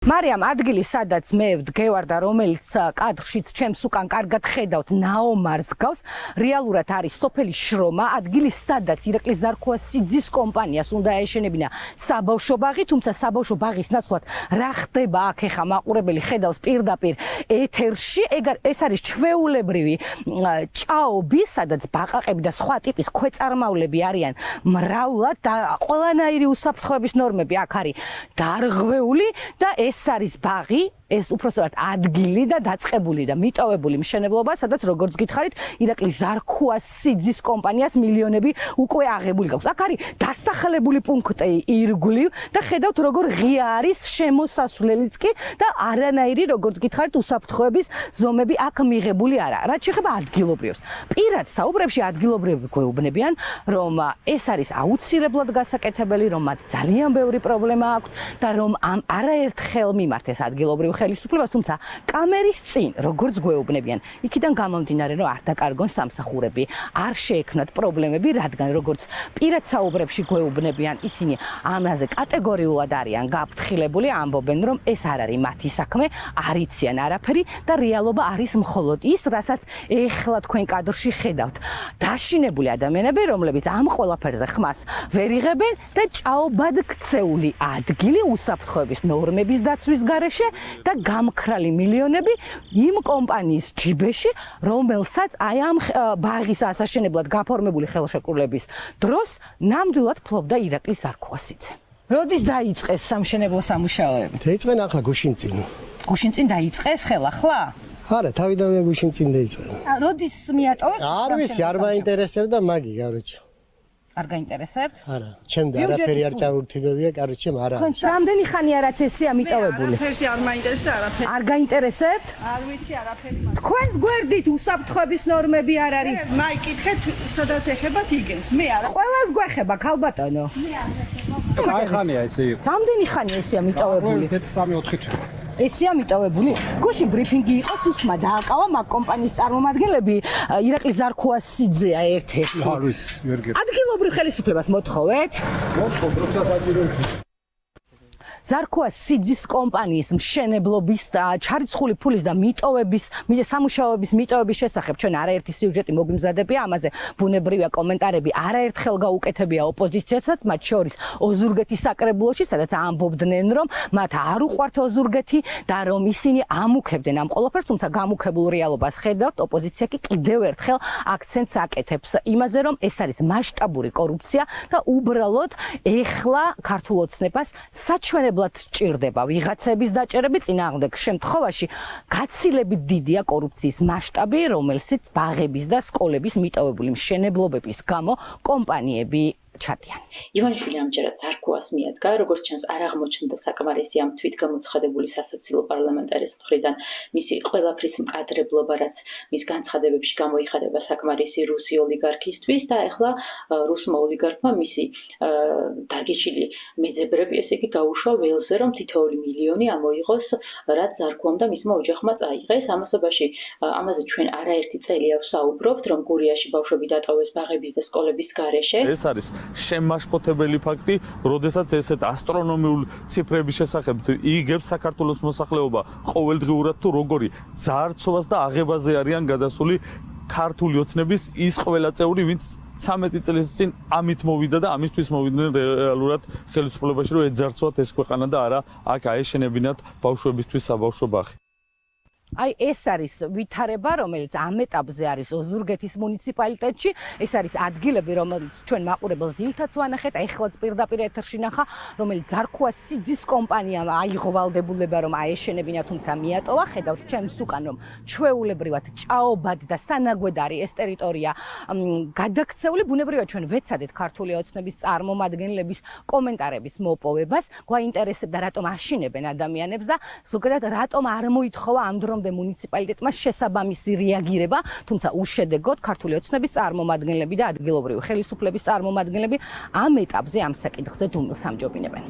მარიამ, ადგილი, სადაც მე ვდგევარ და რომელიც კადრშიც ჩემს უკან კარგად ხედავთ, ნაომარს გავს, რეალურად არის სოფელი შრომა, ადგილი, სადაც ირაკლი ზარქოასიძის კომპანიას უნდა ეშენებინა საბავშვო ბაღი, თუმცა საბავშვო ბაღის ნაცვლად რა ხდება აქ ეხა მაყურებელი ხედავს პირდაპირ ეთერში, ეს არის ჩვეულებრივი ჭაობი, სადაც ბაყაყები და სხვა ტიპის ქვეწარმავლები არიან მრავლად და ყველანაირი უსაფრთხოების ნორმები აქ არის დარღვეული და ეს არის ბაღი, ეს უпроსტად ადგილი და დაწყებული და მიტოვებული მშენებლობა, სადაც როგორც გითხარით, ირაკლი ზარქოასიძის კომპანიას მილიონები უკვე აღებული ყავს. აქ არის დასახლებული პუნქტი ირგვლივ და ხედავთ როგორ ღია არის შემოსასვლელიც კი და არანაირი როგორც გითხარით უსაფრთხოების ზომები აქ მიღებული არა. რაც შეეხება ადგილობრივს. პირად საუბრებში ადგილობრივები გვეუბნებიან, რომ ეს არის აუცილებლად გასაკეთებელი, რომ მათ ძალიან ბევრი პრობლემა აქვთ და რომ ამ არაერთხელ მიმართეს ადგილობრივ ხელისუფლებას, თუმცა კამერის წინ, როგორც გვეუბნებიან, იქიდან გამომდინარე, რომ არ დაკარგონ სამსახურები, არ შეექმნათ პრობლემები, რადგან როგორც პირად საუბრებში გვეუბნებიან, ისინი ამაზე კატეგორიულად არიან გაფრთხილებული, ამბობენ, რომ ეს არ არის მათი საქმე, არ იციან არაფერი და რეალობა არის მხოლოდ ის, რასაც ეხლა თქვენ კადრში ხედავთ. დაშინებული ადამიანები, რომლებიც ამ ყველაფერზე ხმას ვერ იღებენ და ჭაობად ქცეული ადგილი უსაფრთხოების ნორმების დაცვის გარეშე და გამქრალი მილიონები იმ კომპანიის ჯიბეში, რომელსაც აი ამ ბაღის ასაშენებლად გაფორმებული ხელშეკრულების დროს ნამდვილად ფლობდა ირაკლი ზარქოასიძე. როდის დაიწყეს სამშენებლო სამუშაოები? დაიწყენ ახლა გუშინ წინ. გუშინ წინ დაიწყეს ხელახლა? არა, თავიდანვე გუშინ წინ დაიწყენ. როდის მიატოვეს? არ ვიცი, არ მაინტერესებდა მაგი, კაროჩე. არ გაინტერესებთ? არა, ჩემ და არაფერი არ წაურთმევია, კაროჩე, არა. რამდენი ხანია რაც ესეა მიტოვებული? არაფერი არ მაინტერესებს, არაფერი. არ გაინტერესებთ? არ ვიცი, არაფერი. თქვენს გვერდით უსაფრთხოების ნორმები არ არის? მაიკითხეთ, სადაც ეხებათ იგენს. მე არა. ყველას გვეხება, ქალბატონო. მე არ ეხება. აი ხანია ესე იყო. რამდენი ხანია ესეა მიტოვებული? 1-3-4 თვე. ესეა მიტოვებული. გუშინ ბრიფინგი იყო, სუსმა დააკავა მაგ კომპანიის წარმომადგენლები, ირაკლი ზარქოასიძეა ერთ-ერთი. არ ვიცი, ვერ გეტყვი. ადგილობრივ ხელისუფლებას მოთხოვეთ. ზარქოასიძის კომპანიის მშენებლობის ჩარიცხული ფულის და მიტოვების, სამუშაოების მიტოვების შესახებ ჩვენ არაერთი სიუჟეტი მოგიმზადებია, ამაზე ბუნებრივია კომენტარები არაერთხელ გაუკეთებია ოპოზიციასაც, მათ შორის ოზურგეთის საკრებულოში, სადაც ამბობდნენ, რომ მათ არ უყვართ ოზურგეთი და რომ ისინი ამუქებდნენ ამ ყველაფერს, თუმცა გამუქებულ რეალობას ხედავთ, ოპოზიცია კი კიდევ ერთხელ აქცენტს აკეთებს იმაზე, რომ ეს არის მასშტაბური კორუფცია და უბრალოდ ეხლა ქართულ ოცნებას საჩვენებლად სჭირდება ვიღაცების დაჭერები, წინააღმდეგ შემთხვევაში გაცილებით დიდია კორუფციის მასშტაბი, რომელსაც ბაღების და სკოლების მიტოვებული მშენებლობების გამო კომპანიები ჩადიან. ივანიშვილი ამჯერად ზარქოას მიადგა, როგორც ჩანს, არ აღმოჩნდა საკმარისი ამ თვითგამოცხადებული სასაცილო პარლამენტარის მხრიდან მისი ყველაფრის მკადრებლობა, რაც მის განცხადებებში გამოიხადება საკმარისი რუსი ოლიგარქისთვის და ეხლა რუსმა ოლიგარქმა მისი დაგეჭილი მეძებრები, ესე იგი გაუშვა ველზე, რომ თითოეული მილიონი ამოიღოს, რაც ზარქოამ და მისმა ოჯახმა წაიღეს. ამასობაში ამაზე ჩვენ არაერთი წელია ვსაუბრობთ, რომ გურიაში ბავშვები დატოვეს ბაღების და სკოლების გარეშე. ეს არის შემაშფოთებელი ფაქტი, როდესაც ესეთ ასტრონომიული ციფრების შესახებ იგებს საქართველოს მოსახლეობა ყოველდღიურად თუ როგორი ძარცვას და აღებაზე არიან გადასული ქართული ოცნების ის ყველა წევრი, ვინც 13 წლის წინ ამით მოვიდა და ამისთვის მოვიდნენ რეალურად ხელისუფლებაში, რომ ეძარცვათ ეს ქვეყანა და არა აქ აეშენებინათ ბავშვებისთვის საბავშვო ბაღი. აი ეს არის ვითარება, რომელიც ამ ეტაპზე არის ოზურგეთის მუნიციპალიტეტში. ეს არის ადგილები, რომელიც ჩვენ მაყურებელს დილთაც ვანახეთ, ეხლაც პირდაპირ ეთერში ნახა, რომელიც ზარქოასიძის კომპანიამ აიღო ვალდებულება, რომ აეშენებინა, თუმცა მიატოვა. ხედავთ ჩემს უკან, რომ ჩვეულებრივად ჭაობად და სანაგვედარი ეს ტერიტორია გადაქცეული. ბუნებრივია ჩვენ ვეცადეთ ქართული ოცნების წარმომადგენლების კომენტარების მოპოვებას. გვაინტერესებდა, რატომ აშინებენ ადამიანებს და ზოგადად რატომ არ მოითხოვა ამ დრომდე მუნიციპალიტეტმა შესაბამისი რეაგირება, თუმცა უშედეგოდ ქართული ოცნების წარმომადგენლები და ადგილობრივი ხელისუფლების წარმომადგენლები ამ ეტაპზე ამ საკითხზე დუმილს ამჯობინებენ.